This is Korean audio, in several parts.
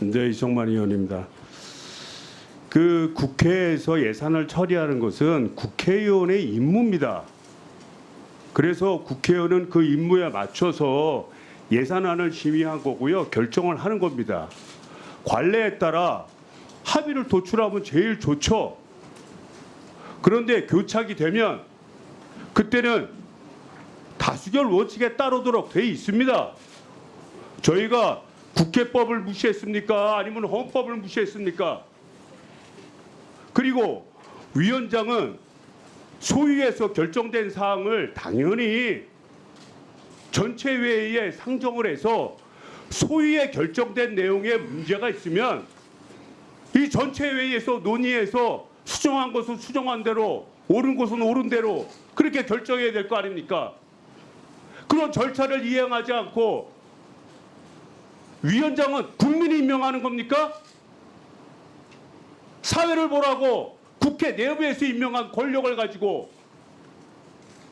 네, 이성만 의원입니다. 그 국회에서 예산을 처리하는 것은 국회의원의 임무입니다. 그래서 국회의원은 그 임무에 맞춰서 예산안을 심의한 거고요. 결정을 하는 겁니다. 관례에 따라 합의를 도출하면 제일 좋죠. 그런데 교착이 되면 그때는 다수결 원칙에 따르도록 돼 있습니다. 저희가 국회법을 무시했습니까? 아니면 헌법을 무시했습니까? 그리고 위원장은 소위에서 결정된 사항을 당연히 전체 회의에 상정을 해서 소위에 결정된 내용에 문제가 있으면 이 전체 회의에서 논의해서 수정한 것은 수정한 대로, 옳은 것은 옳은 대로 그렇게 결정해야 될 거 아닙니까? 그런 절차를 이행하지 않고 위원장은 국민이 임명하는 겁니까? 사회를 보라고 국회 내부에서 임명한 권력을 가지고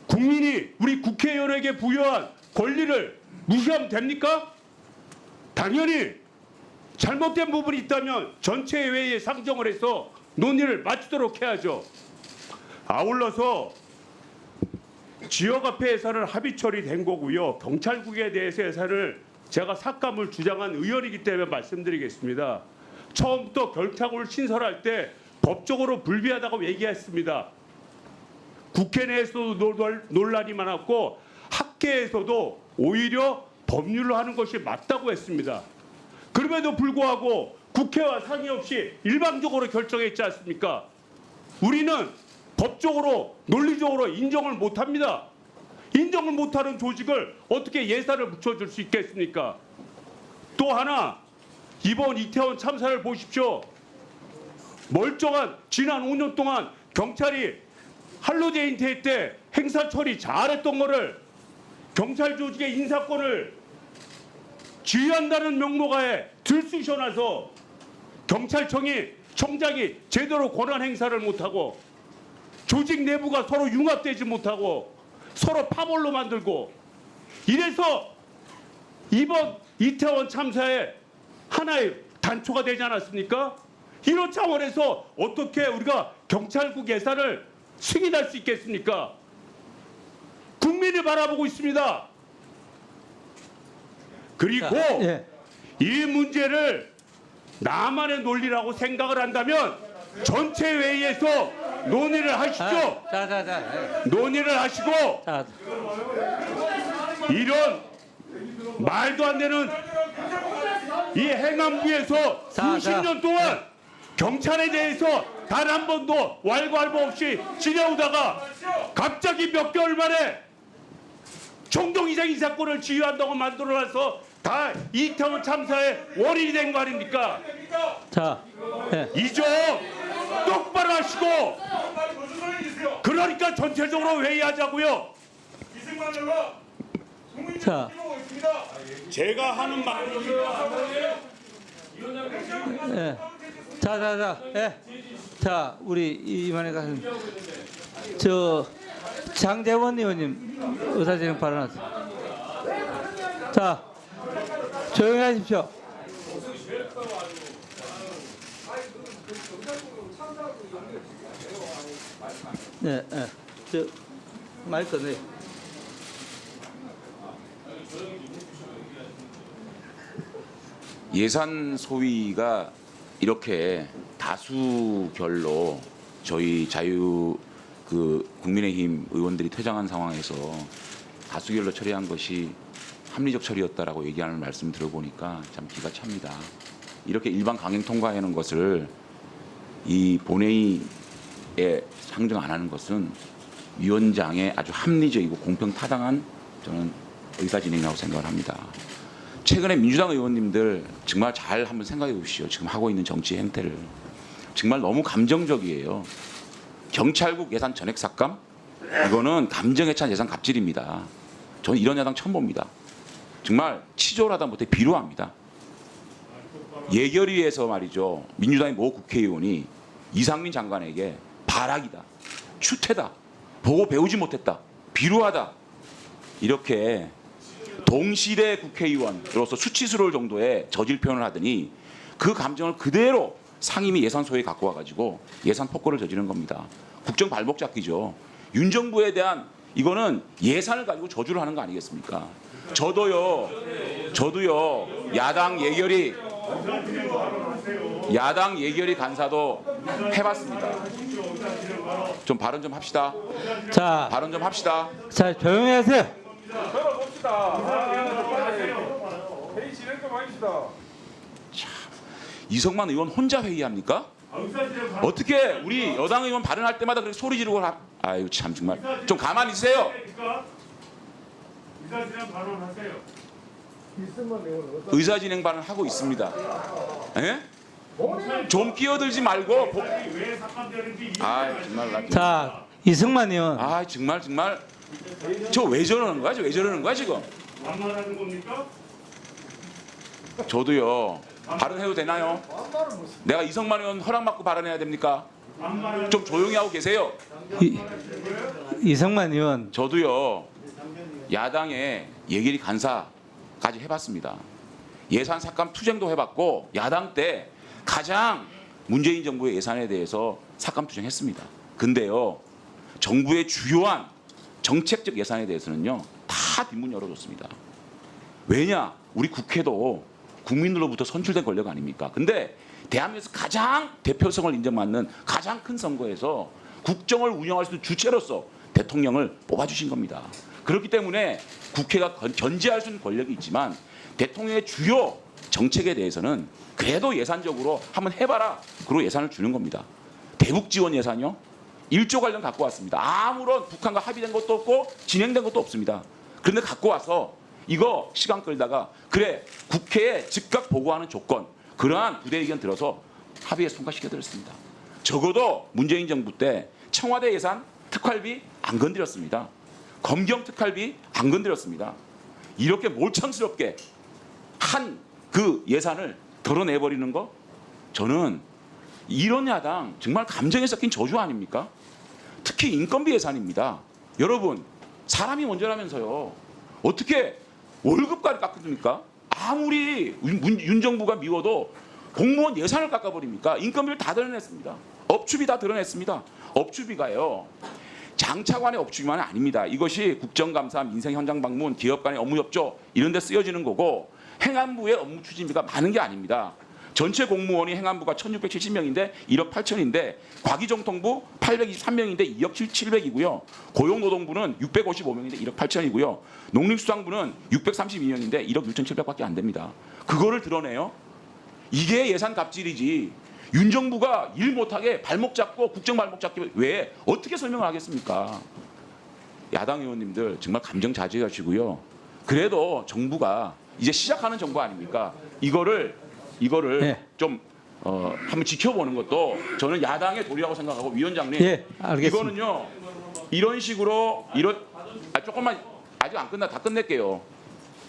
국민이 우리 국회의원에게 부여한 권리를 무시하면 됩니까? 당연히 잘못된 부분이 있다면 전체 회의에 상정을 해서 논의를 마치도록 해야죠. 아울러서 지역화폐 예산을 합의 처리된 거고요. 경찰국에 대해서 예산을 제가 삭감을 주장한 의원이기 때문에 말씀드리겠습니다. 처음부터 결탁을 신설할 때 법적으로 불비하다고 얘기했습니다. 국회 내에서도 논란이 많았고 학계에서도 오히려 법률로 하는 것이 맞다고 했습니다. 그럼에도 불구하고 국회와 상의 없이 일방적으로 결정했지 않습니까? 우리는 법적으로 논리적으로 인정을 못합니다. 인정을 못하는 조직을 어떻게 예산을 붙여줄 수 있겠습니까? 또 하나, 이번 이태원 참사를 보십시오. 멀쩡한 지난 5년 동안 경찰이 할로데이인테 때 행사 처리 잘했던 거를 경찰 조직의 인사권을 지휘한다는 명목하에 들쑤셔놔서 경찰청장이 제대로 권한 행사를 못하고 조직 내부가 서로 융합되지 못하고 서로 파벌로 만들고 이래서 이번 이태원 참사에 하나의 단초가 되지 않았습니까? 이런 차원에서 어떻게 우리가 경찰국 예산을 승인할 수 있겠습니까? 국민이 바라보고 있습니다. 그리고 이 문제를 나만의 논리라고 생각을 한다면 전체 회의에서 논의를 하시죠. 논의를 하시고 이런 말도 안 되는 이 행안부에서 수십 년 동안 경찰에 대해서 단 한 번도 왈가왈부 없이 지내오다가 갑자기 몇 개월 만에 총동이상 인사권을 지휘한다고 만들어놔서 다 이태원 참사의 원인이 된 거 아닙니까? 이좀 똑바로 하시고 그러니까 전체적으로 회의하자고요. 제가 하는 말입니다. 우리 이만희 가수님, 장재원 의원님 의사진행 발언하세요. 자, 조용히 하십시오. 마이크 네. 예산 소위가 이렇게 다수결로 저희 국민의힘 의원들이 퇴장한 상황에서 다수결로 처리한 것이 합리적 처리였다라고 얘기하는 말씀 들어보니까 참 기가 찹니다. 이렇게 일반 강행 통과하는 것을 이 본회의에 상정 안 하는 것은 위원장의 아주 합리적이고 공평타당한 저는 의사 진행이라고 생각을 합니다. 최근에 민주당 의원님들 정말 잘 한번 생각해 보십시오. 지금 하고 있는 정치 행태를. 정말 너무 감정적이에요. 경찰국 예산 전액 삭감? 이거는 감정에 찬 예산 갑질입니다. 저는 이런 야당 처음 봅니다. 정말 치졸하다 못해 비루합니다. 예결위에서 말이죠. 민주당의 모 국회의원이 이상민 장관에게 발악이다, 추태다, 보고 배우지 못했다, 비루하다 이렇게 동시대 국회의원으로서 수치스러울 정도의 저질 표현을 하더니 그 감정을 그대로 상임위 예산소에 갖고 와가지고 예산 폭거를 저지른 겁니다. 국정 발목 잡기죠. 윤 정부에 대한 이거는 예산을 가지고 저주를 하는 거 아니겠습니까? 저도요 야당 예결위 간사도 해봤습니다. 좀 발언 좀 합시다. 자, 발언 좀 합시다. 자 조용히 하세요. 회의 진행 좀 합시다. 이성만 의원 혼자 회의합니까? 어떻게 우리 여당 의원 발언할 때마다 그렇게 소리 지르고 아유 참 정말 좀 가만히 있으세요. 의사진행 발언하세요. 의사진행 발언 하고 있습니다. 예? 좀 끼어들지 말고 왜 삭감되는지 아 정말 나 자 이승만 의원. 아 정말 저 왜 저러는 거야? 왜 저러는 거야 지금? 반말하는 겁니까? 저도요 발언해도 되나요? 내가 이성만 의원 허락 받고 발언해야 됩니까? 좀 조용히 하고 계세요. 이승만 의원. 저도요 야당의 예결위 간사까지 해봤습니다. 예산 삭감 투쟁도 해봤고 야당 때 가장 문재인 정부의 예산에 대해서 삭감 투쟁했습니다. 근데요 정부의 주요한 정책적 예산에 대해서는요 다 뒷문 열어줬습니다. 왜냐 우리 국회도 국민들로부터 선출된 권력 아닙니까? 근데 대한민국에서 가장 대표성을 인정받는 가장 큰 선거에서 국정을 운영할 수 있는 주체로서 대통령을 뽑아주신 겁니다. 그렇기 때문에 국회가 견제할 수 있는 권력이 있지만 대통령의 주요 정책에 대해서는 그래도 예산적으로 한번 해봐라. 그리고 예산을 주는 겁니다. 대북 지원 예산이요. 1조 관련 갖고 왔습니다. 아무런 북한과 합의된 것도 없고 진행된 것도 없습니다. 그런데 갖고 와서 이거 시간 끌다가 그래 국회에 즉각 보고하는 조건 그러한 부대 의견 들어서 합의에 통과시켜드렸습니다. 적어도 문재인 정부 때 청와대 예산 특활비 안 건드렸습니다. 검경 특활비 안 건드렸습니다. 이렇게 몰창스럽게 한 그 예산을 덜어내버리는 거 저는 이런 야당 정말 감정에 섞인 저주 아닙니까? 특히 인건비 예산입니다. 여러분 사람이 먼저라면서요. 어떻게 월급까지 깎습니까? 아무리 윤 정부가 미워도 공무원 예산을 깎아버립니까? 인건비를 다 드러냈습니다. 업추비 다 드러냈습니다. 업추비가요. 장차관의 업추비만은 아닙니다. 이것이 국정감사, 민생현장방문, 기업 간의 업무협조 이런 데 쓰여지는 거고 행안부의 업무 추진비가 많은 게 아닙니다. 전체 공무원이 행안부가 1670명인데 1억 8천인데 과기정통부 823명인데 2억 700이고요. 고용노동부는 655명인데 1억 8천이고요. 농림수산부는 632명인데 1억 6,700밖에 안 됩니다. 그거를 드러내요? 이게 예산 갑질이지. 윤 정부가 일 못하게 발목 잡고 국정 발목 잡기 왜 어떻게 설명을 하겠습니까? 야당 의원님들 정말 감정 자제하시고요. 그래도 정부가 이제 시작하는 정부 아닙니까? 이거를 네. 좀 한번 지켜보는 것도 저는 야당의 도리라고 생각하고 위원장님 예, 알겠습니다. 이거는요 이런 식으로 조금만 아직 안 끝나 다 끝낼게요.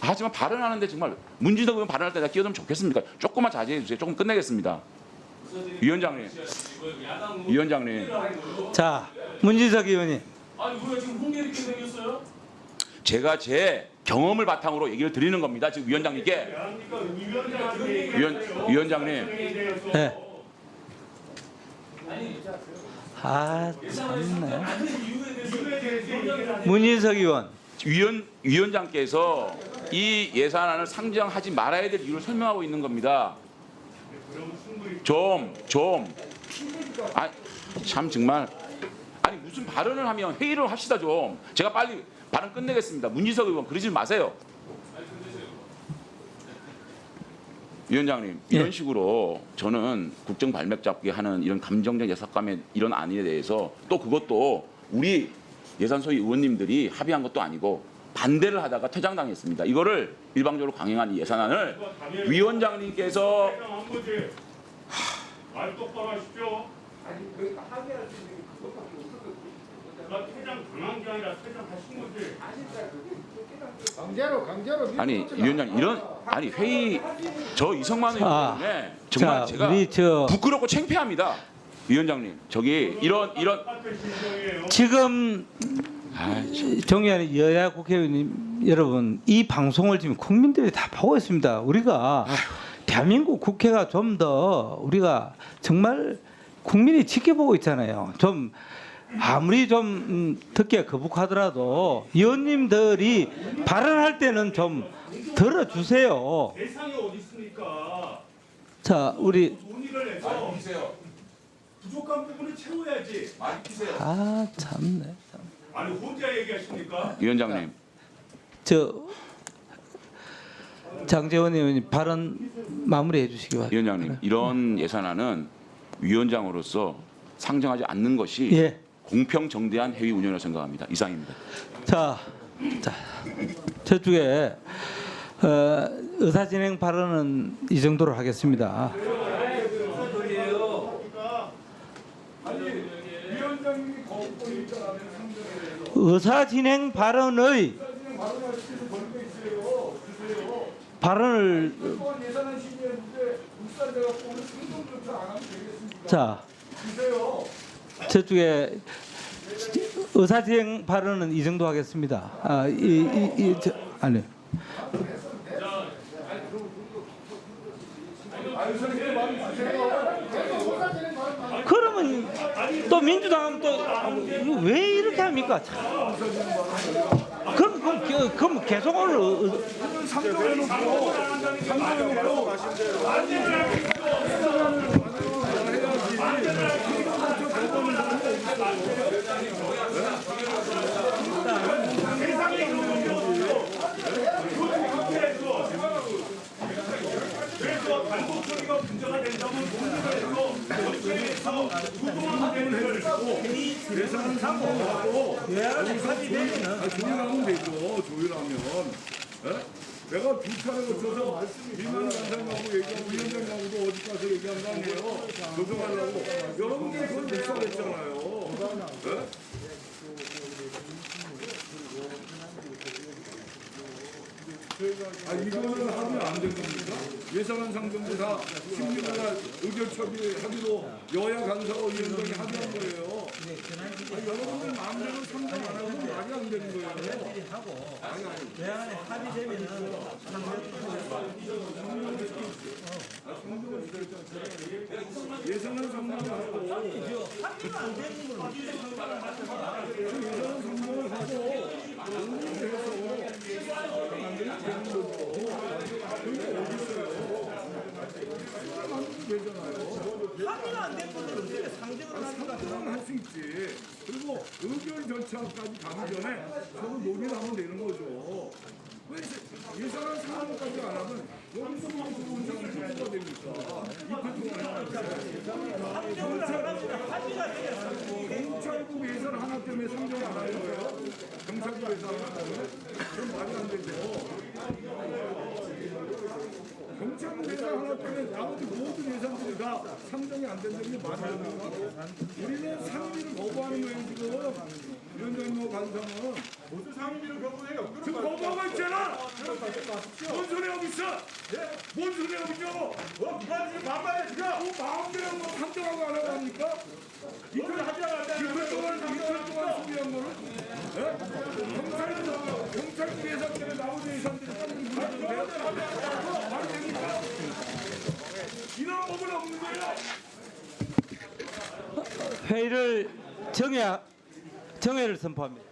하지만 발언하는데 정말 문진석 의원 발언할 때 내가 끼어들면 좋겠습니까? 조금만 자제해 주세요. 조금 끝내겠습니다. 위원장님. 자 문진석 의원님. 아니 우리가 지금 홍계 이렇게 생겼어요? 제가 제 경험을 바탕으로 얘기를 드리는 겁니다. 지금 위원장님께. 위원장님. 네. 아 참네. 문진석 의원. 위원장께서 이 예산안을 상정하지 말아야 될 이유를 설명하고 있는 겁니다. 참 정말 아니 무슨 발언을 하면 회의를 합시다 좀. 제가 빨리 발언 끝내겠습니다. 문진석 의원 그러지 마세요. 위원장님 이런 예. 식으로 저는 국정 발목 잡기 하는 이런 감정적 예삭감의 이런 안에 대해서 또 그것도 우리 예산소위 의원님들이 합의한 것도 아니고 반대를 하다가 퇴장당했습니다. 이거를 일방적으로 강행한 이 예산안을 위원장님께서 말 똑바로 하십시오. 아니 그러니까 합의할 수 있는 게 그것밖에 없었거든요. 퇴장 당한 게 아니라 퇴장하신 거지. 강제로 아니 위원장 이런 아니 회의 저 이성만 의원 때문에 정말 자, 제가 우리 부끄럽고 창피합니다. 위원장님 저기 이런 지금 정의하는 여야 국회의원님 여러분 이 방송을 지금 국민들이 다 보고 있습니다. 우리가 대한민국 국회가 좀 더 우리가 정말 국민이 지켜보고 있잖아요. 좀 아무리 좀 듣기가 거북하더라도 의원님들이 발언할 때는 좀 들어주세요. 대상이 어디 있습니까? 자, 우리 논의를 해서 부족한 부분을 채워야지. 아 참네. 참. 아니 혼자 얘기하십니까? 위원장님, 저 장재원 의원님 발언 마무리해 주시기 바랍니다. 위원장님 이런 예산안은 위원장으로서 상정하지 않는 것이 예. 공평 정대한 회의 운영이라고 생각합니다. 이상입니다. 자, 저쪽에 의사진행 발언은 이 정도로 하겠습니다. 의사진행 발언을 자, 저쪽에 의사진행 발언은 이 정도 하겠습니다. 아니. 그러면 또 민주당은 또 왜 이렇게 합니까? 참. 그럼 계속 오늘 그래서 단독 처리가 문제가 된다면 논의를 해서 전체에서 부동한 문제를 해주고 예산은 상고하고 조율하면 되죠. 조율하면. 내가 두 차례 거쳐서 민간 간사님하고 얘기하고 위원장님하고도 어디 가서 얘기한 거 아니에요. 조정하려고. 여러분들이 그걸 묵살했잖아요. 이거는 하면 안 된 겁니까? 예산안 상정도 다 16일 의결 처리하기로 여야 간사와 위원장이 합의한 거예요. 여러분들 마음대로 상정 안 하면 말이 안 되는 거예요. 예산안 상정을 하고 상정을 할 수 있지. 그리고 의결 절차까지 가기 전에 서로 논의를 하면 되는 거죠. 왜 예산안 상정까지 안 하면 여기서 들어온 사람은 누가 됩니까? 경찰국 예산 하나 때문에 상정 안 하는 거예요? 경찰국 예산 하나 때문에? 그럼 말이 안 되죠. 경찰국 예산 하나 때문에 나머지 모든 예산들이 다 상정이 안 된다는 게 말이 안 됩니까? 우리는 상임위를 거부하는 거예요 지금. 위원장님 간사는 모두 상임위를 거부해요. 지금 거부하고 있잖아. 뭔 소리 하고 있어? 뭔 소리 하고 있냐고? 누가 지금 반발해 지금? 마음대로 뭐 상정하고 안 하고 합니까? 이틀 동안 소비한 거를? 경찰국 예산 때문에 나머지 예산들이 빨리 물어주세요. 말이 됩니까? 이런 법은 없는 거예요. 회의를 정회를 선포합니다.